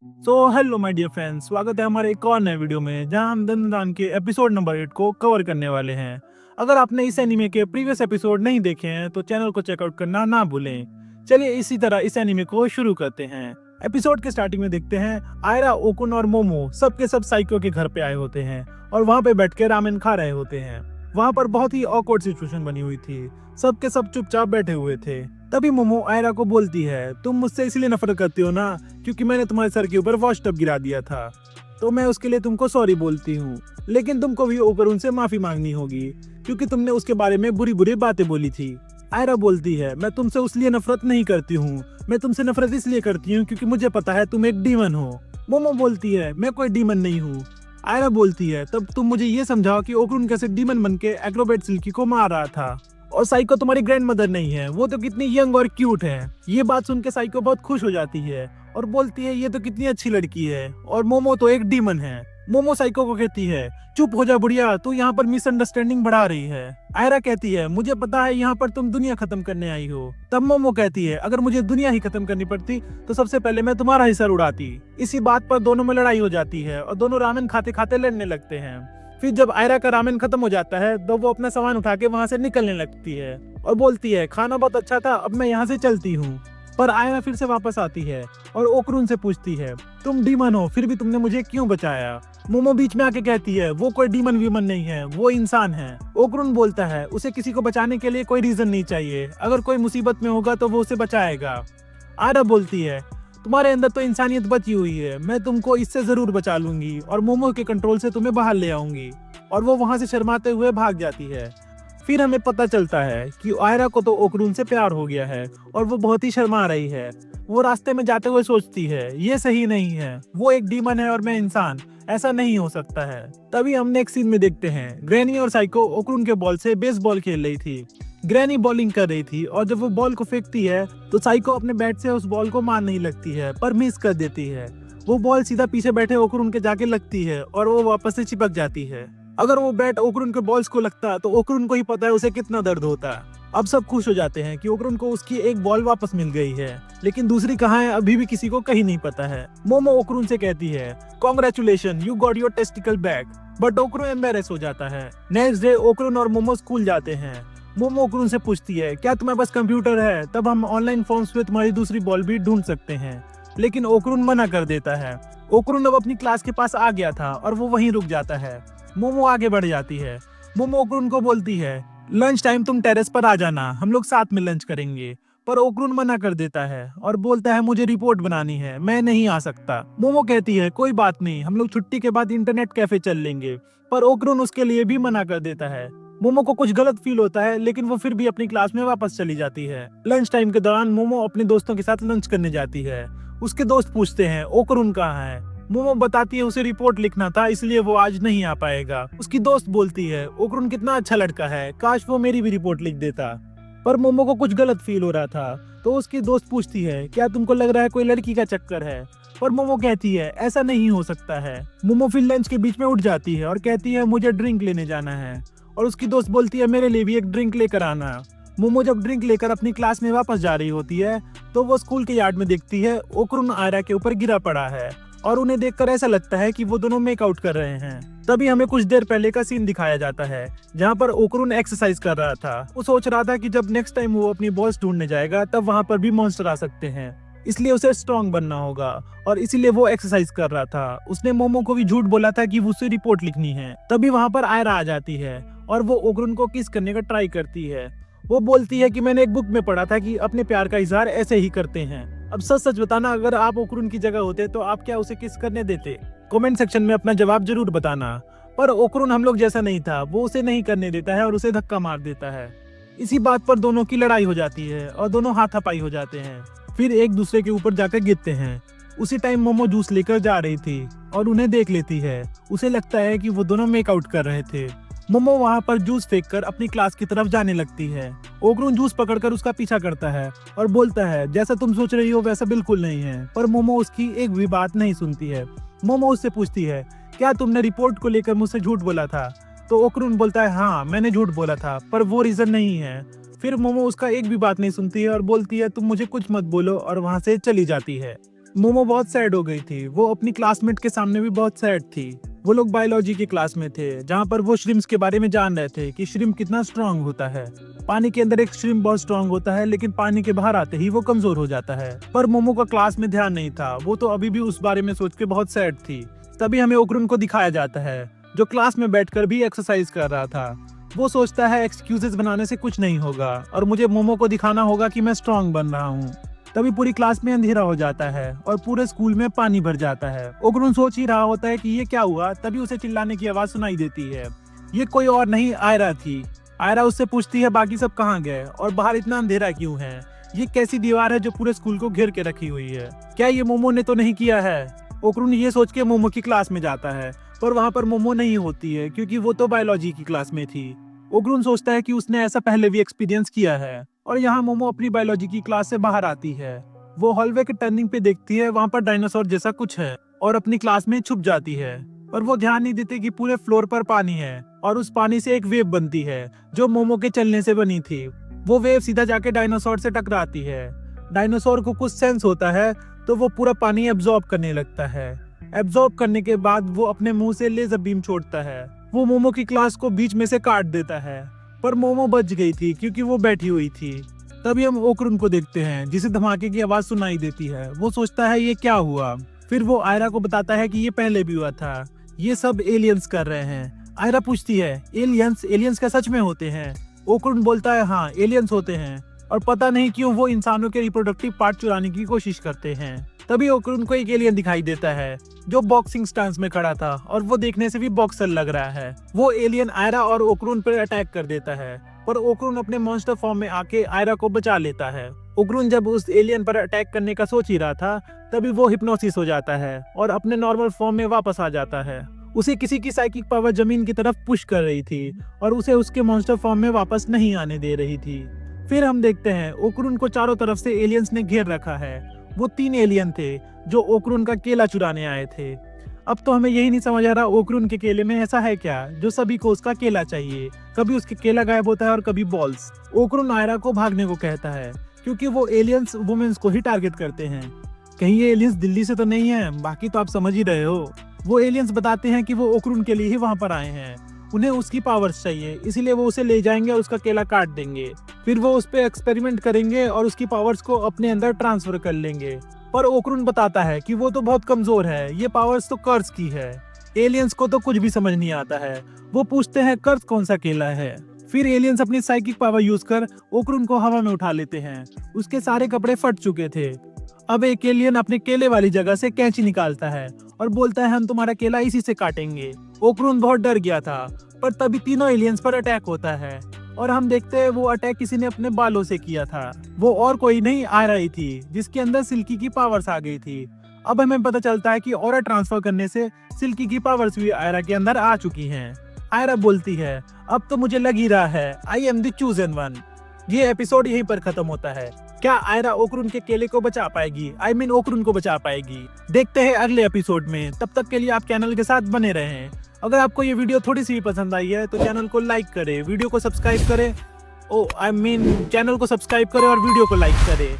Hello my dear friends, स्वागत है हमारे एक और नए वीडियो में जहां हम दंदान के एपिसोड नंबर 8 को कवर करने वाले हैं। अगर आपने इस एनीमे के प्रीवियस एपिसोड नहीं देखे हैं तो चैनल को चेकआउट करना ना भूलें। चलिए इसी तरह इस एनीमे को शुरू करते हैं। एपिसोड के स्टार्टिंग में देखते हैं आयरा, ओकुन और मोमो सब के सब साइको के घर पे आए होते हैं और वहाँ पे बैठ के रामेन खा रहे होते हैं। वहाँ पर बहुत ही ऑकवर्ड सिचुएशन बनी हुई थी, सब के सब चुपचाप बैठे हुए थे। तभी मोमो आयरा को बोलती है, तुम मुझसे इसलिए नफरत करती हो ना क्योंकि मैंने तुम्हारे सर के ऊपर वॉश टब गिरा दिया था, तो मैं उसके लिए तुमको सॉरी बोलती हूँ। लेकिन तुमको भी ऊपर उनसे माफी मांगनी होगी क्योंकि तुमने उसके बारे में बुरी बुरी बातें बोली थी। आयरा बोलती है, मैं तुमसे उसलिए नफरत नहीं करती हूँ, मैं तुमसे नफरत इसलिए करती हूँ क्योंकि मुझे पता है तुम एक डीमन हो। मोमो बोलती है, मैं कोई डीमन नहीं हूँ। आयरा बोलती है, तब तुम मुझे ये समझाओ कि ओकुन कैसे डीमन बन के एक्रोबैट सिल्की को मार रहा था। और साइको तुम्हारी ग्रैंड मदर नहीं है, वो तो कितनी यंग और क्यूट है। ये बात सुन के साइको बहुत खुश हो जाती है और बोलती है, ये तो कितनी अच्छी लड़की है और मोमो तो एक डीमन है। मोमो साइको को कहती है, चुप हो जा बुढ़िया, तू यहाँ पर मिसअंडरस्टैंडिंग बढ़ा रही है। आयरा कहती है, मुझे पता है यहाँ पर तुम दुनिया खत्म करने आई हो। तब मोमो कहती है, अगर मुझे दुनिया ही खत्म करनी पड़ती तो सबसे पहले मैं तुम्हारा ही सर उड़ाती। इसी बात पर दोनों में लड़ाई हो जाती है और दोनों रामेन खाते खाते लड़ने लगते हैं। फिर जब आयरा का रामेन खत्म हो जाता है तो वो अपना सामान उठा के वहाँ से निकलने लगती है और बोलती है, खाना बहुत अच्छा था, अब मैं यहाँ से चलती हूँ। पर आयरा फिर से वापस आती है और ओकरून से पूछती है, तुम डीमन हो फिर भी तुमने मुझे क्यों बचाया। मोमो बीच में आके कहती है, वो कोई डीमन वीमन नहीं है, वो इंसान है। ओकरून बोलता है, उसे किसी को बचाने के लिए कोई रीजन नहीं चाहिए, अगर कोई मुसीबत में होगा तो वो उसे बचाएगा। आयरा बोलती है, तुम्हारे अंदर तो इंसानियत बची हुई है, मैं तुमको इससे जरूर बचा लूंगी और मोमो के कंट्रोल से तुम्हें बाहर ले आऊंगी। और वो वहां से शर्माते हुए भाग जाती है। फिर हमें पता चलता है कि आयरा को तो ओकरून से प्यार हो गया है और वो बहुत ही शर्मा रही है। वो रास्ते में जाते हुए सोचती है, ये सही नहीं है, वो एक डीमन है और मैं इंसान, ऐसा नहीं हो सकता है। तभी हम नेक्स्ट सीन में देखते हैं ग्रैनी और साइको ओकरून के बॉल से बेसबॉल खेल रही थी। ग्रैनी बॉलिंग कर रही थी और जब वो बॉल को फेंकती है तो साइको अपने बैट से उस बॉल को मार नहीं लगती है पर मिस कर देती है। वो बॉल सीधा पीछे बैठे ओकरून के जाके लगती है और वो वापस से चिपक जाती है। अगर वो बैट ओकरून के बॉल्स को लगता तो ओकरून को ही पता है उसे कितना दर्द होता। अब सब खुश हो जाते हैं कि ओकरून को उसकी एक बॉल वापस मिल गई है, लेकिन दूसरी कहाँ है अभी भी किसी को कहीं नहीं पता है। मोमो ओकरून से कहती है, congratulation, you got your testicle back. But Okarun embarrass हो जाता है। नेक्स्ट डे ओकरून और मोमो स्कूल जाते हैं। मोमो ओकरून से पूछती है, क्या तुम्हारे पास कंप्यूटर है, तब हम ऑनलाइन फॉर्म्स पे तुम्हारी दूसरी बॉल भी ढूंढ सकते हैं। लेकिन ओकरून मना कर देता है। ओकरून अब अपनी क्लास के पास आ गया था और वो वहीं रुक जाता है। मोमो आगे बढ़ जाती है। मोमो ओकरून को बोलती है, लंच टाइम तुम टेरेस पर आ जाना, हम लोग साथ में लंच करेंगे। पर ओकरून मना कर देता है और बोलता है, मुझे रिपोर्ट बनानी है, मैं नहीं आ सकता। मोमो कहती है, कोई बात नहीं, हम लोग छुट्टी के बाद इंटरनेट कैफे चल लेंगे। पर ओकरून उसके लिए भी मना कर देता है। मोमो को कुछ गलत फील होता है लेकिन वो फिर भी अपनी क्लास में वापस चली जाती है। लंच टाइम के दौरान मोमो अपने दोस्तों के साथ लंच करने जाती है। उसके दोस्त पूछते हैं, ओकरून कहाँ है। मोमो बताती है, उसे रिपोर्ट लिखना था इसलिए वो आज नहीं आ पाएगा। उसकी दोस्त बोलती है, ओकरून कितना अच्छा लड़का है, काश वो मेरी भी रिपोर्ट लिख देता। पर मोमो को कुछ गलत फील हो रहा था तो उसकी दोस्त पूछती है, क्या तुमको लग रहा है कोई लड़की का चक्कर है। पर मोमो कहती है, ऐसा नहीं हो सकता है। मोमो फिर लंच के बीच में उठ जाती है और कहती है, मुझे ड्रिंक लेने जाना है। और उसकी दोस्त बोलती है, मेरे लिए भी एक ड्रिंक लेकर आना। मोमो जब ड्रिंक लेकर अपनी क्लास में वापस जा रही होती है तो वो स्कूल के यार्ड में देखती है ओकरून आयरा के ऊपर गिरा पड़ा है और उन्हें देखकर ऐसा लगता है कि वो दोनों मेकआउट कर रहे हैं। तभी हमें कुछ देर पहले का सीन दिखाया जाता है जहाँ पर ओकरून एक्सरसाइज कर रहा था। वो सोच रहा था कि जब नेक्स्ट टाइम वो अपनी बॉल्स ढूंढने जाएगा तब वहाँ पर भी मॉन्स्टर आ सकते हैं, इसलिए उसे स्ट्रॉन्ग बनना होगा और इसीलिए वो एक्सरसाइज कर रहा था। उसने मोमो को भी झूठ बोला था कि उसे रिपोर्ट लिखनी है। तभी वहाँ पर आयरा आ जाती है और वो ओकरून को किस करने का ट्राई करती है। वो बोलती है कि मैंने एक बुक में पढ़ा था कि अपने प्यार का इजहार ऐसे ही करते हैं। अब सच सच बताना, अगर आप ओकरून की जगह होते तो आप क्या उसे किस करने देते? कमेंट सेक्शन में अपना जवाब जरूर बताना। पर ओकरून हम लोग जैसा नहीं था, वो उसे नहीं करने देता है और उसे धक्का मार देता है। इसी बात पर दोनों की लड़ाई हो जाती है और दोनों हाथापाई हो जाते हैं, फिर एक दूसरे के ऊपर जाकर गिरते हैं। उसी टाइम मोमो जूस लेकर जा रही थी और उन्हें देख लेती है। उसे लगता है कि वो दोनों मेकआउट कर रहे थे। मोमो वहाँ पर जूस फेंककर अपनी क्लास की तरफ जाने लगती है। ओकरून जूस पकड़कर उसका पीछा करता है और बोलता है, जैसा तुम सोच रही हो वैसा बिल्कुल नहीं है। पर मोमो उसकी एक भी बात नहीं सुनती है। मोमो उससे पूछती है, क्या तुमने रिपोर्ट को लेकर मुझसे झूठ बोला था? तो ओकरून बोलता है, हाँ मैंने झूठ बोला था, पर वो रीजन नहीं है। फिर मोमो उसका एक भी बात नहीं सुनती है और बोलती है, तुम मुझे कुछ मत बोलो, और वहाँ से चली जाती है। मोमो बहुत सैड हो गई थी। वो अपनी क्लासमेट के सामने भी बहुत सैड थी। वो लोग बायोलॉजी की क्लास में थे, जहाँ पर वो श्रिम्स के बारे में जान रहे थे कि श्रिम्प कितना स्ट्रांग होता है। पानी के अंदर एक श्रिम्प बहुत स्ट्रांग होता है, लेकिन पानी के बाहर आते ही वो कमजोर हो जाता है। पर मोमो का क्लास में ध्यान नहीं था, वो तो अभी भी उस बारे में सोच के बहुत सैड थी। तभी हमें ओकुरुन को दिखाया जाता है, जो क्लास में बैठकर भी एक्सरसाइज कर रहा था। वो सोचता है एक्सक्यूजेस बनाने से कुछ नहीं होगा और मुझे मोमो को दिखाना होगा कि मैं स्ट्रांग बन रहा हूँ। तभी पूरी क्लास में अंधेरा हो जाता है और पूरे स्कूल में पानी भर जाता है। ओकुरुन सोच ही रहा होता है कि ये क्या हुआ, तभी उसे चिल्लाने की आवाज सुनाई देती है। ये कोई और नहीं, आयरा थी। आयरा उससे पूछती है बाकी सब कहाँ गए और बाहर इतना अंधेरा क्यों है। ये कैसी दीवार है जो पूरे स्कूल को घेर के रखी हुई है, क्या ये मोमो ने तो नहीं किया है। ओकुरुन ये सोच के मोमो की क्लास में जाता है, पर वहाँ पर मोमो नहीं होती है क्योंकि वो तो बायोलॉजी की क्लास में थी। ओकुरुन सोचता है कि उसने ऐसा पहले भी एक्सपीरियंस किया है और यहाँ मोमो अपनी बायोलॉजी की क्लास से बाहर आती है। वो हॉलवे के टर्निंग पे देखती है, वहाँ पर डायनासोर जैसा कुछ है और अपनी क्लास में छुप जाती है। पर वो ध्यान नहीं देती कि पूरे फ्लोर पर पानी है और उस पानी से एक वेव बनती है जो मोमो के चलने से बनी थी। वो वेव सीधा जाके डायनासोर से टकराती है। डायनासोर को कुछ सेंस होता है तो वो पूरा पानी एब्जॉर्ब करने लगता है। एब्जॉर्ब करने के बाद वो अपने मुंह से लेजर बीम छोड़ता है। वो मोमो की क्लास को बीच में से काट देता है, पर मोमो बच गई थी क्योंकि वो बैठी हुई थी। तभी हम ओकुरुन को देखते हैं, जिसे धमाके की आवाज सुनाई देती है। वो सोचता है ये क्या हुआ। फिर वो आयरा को बताता है कि ये पहले भी हुआ था, ये सब एलियंस कर रहे हैं। आयरा पूछती है एलियंस, एलियंस क्या सच में होते हैं। ओकुरुन बोलता है हाँ, एलियंस होते हैं और पता नहीं क्यों वो इंसानों के रिप्रोडक्टिव पार्ट चुराने की कोशिश करते हैं। तभी ओकुरुन को एक एलियन दिखाई देता है जो बॉक्सिंग स्टांस में खड़ा था और वो देखने से भी बॉक्सर लग रहा है। वो एलियन आयरा और ओकुरुन पर अटैक कर देता है, पर ओकुरुन अपने मॉन्स्टर फॉर्म में आके आयरा को बचा लेता है। ओकुरुन जब उस एलियन पर अटैक करने का सोच ही रहा था, तभी वो हिप्नोसिस हो जाता है और अपने नॉर्मल फॉर्म में वापस आ जाता है। उसे किसी की साइकिक पावर जमीन की तरफ पुश कर रही थी और उसे उसके मॉन्स्टर फॉर्म में वापस नहीं आने दे रही थी। फिर हम देखते हैं ओकुरुन को चारों तरफ से एलियंस ने घेर रखा है। वो 3 एलियन थे जो ओकुरुन का केला चुराने आए थे। अब तो हमें यही नहीं समझ आ रहा ओकुरुन के केले में ऐसा है क्या जो सभी को उसका केला चाहिए। कभी उसके केला गायब होता है और कभी बॉल्स। ओकुरुन आयरा को भागने को कहता है क्योंकि वो एलियंस वुमेन्स को ही टारगेट करते हैं। कहीं ये एलियंस दिल्ली से तो नहीं है, बाकी तो आप समझ ही रहे हो। वो एलियंस बताते हैं कि वो ओकुरुन के लिए ही वहाँ पर आए हैं, उन्हें उसकी पावर्स चाहिए, इसीलिए वो उसे ले जाएंगे और उसका केला काट देंगे। फिर वो उस पर एक्सपेरिमेंट करेंगे और उसकी पावर्स को अपने अंदर ट्रांसफर कर लेंगे। पर ओकुरुन बताता है कि वो तो बहुत कमजोर है, ये पावर्स तो कर्स की है। एलियंस को तो कुछ भी समझ नहीं आता है। वो पूछते हैं कर्स कौन सा केला है। फिर एलियंस अपनी साइकिक पावर यूज कर ओकुरुन को हवा में उठा लेते हैं। उसके सारे कपड़े फट चुके थे। अब एक एलियन अपने केले वाली जगह से कैंची निकालता है और बोलता है हम तुम्हारा केला इसी से काटेंगे। ओकुरुन बहुत डर गया था, पर तभी तीनों एलियंस पर अटैक होता है और हम देखते हैं वो अटैक किसी ने अपने बालों से किया था। वो और कोई नहीं, आयरा ही थी, जिसके अंदर सिल्की की पावर्स आ गई थी। अब हमें पता चलता है कि ऑरा ट्रांसफर करने से सिल्की की पावर्स भी आयरा के अंदर आ चुकी हैं। आयरा बोलती है अब तो मुझे लग ही रहा है I am the chosen one. ये एपिसोड यहीं पर खत्म होता है। क्या आयरा ओकुरुन के केले को बचा पाएगी, ओकुरुन को बचा पाएगी? देखते हैं अगले एपिसोड में। तब तक के लिए आप चैनल के साथ बने रहें। अगर आपको ये वीडियो थोड़ी सी भी पसंद आई है तो चैनल को लाइक करें, वीडियो को सब्सक्राइब करें। चैनल को सब्सक्राइब करें और वीडियो को लाइक करें।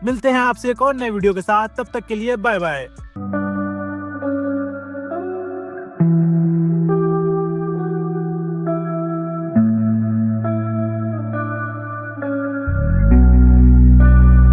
मिलते हैं आपसे एक और नए वीडियो के साथ, तब तक के लिए बाय बाय।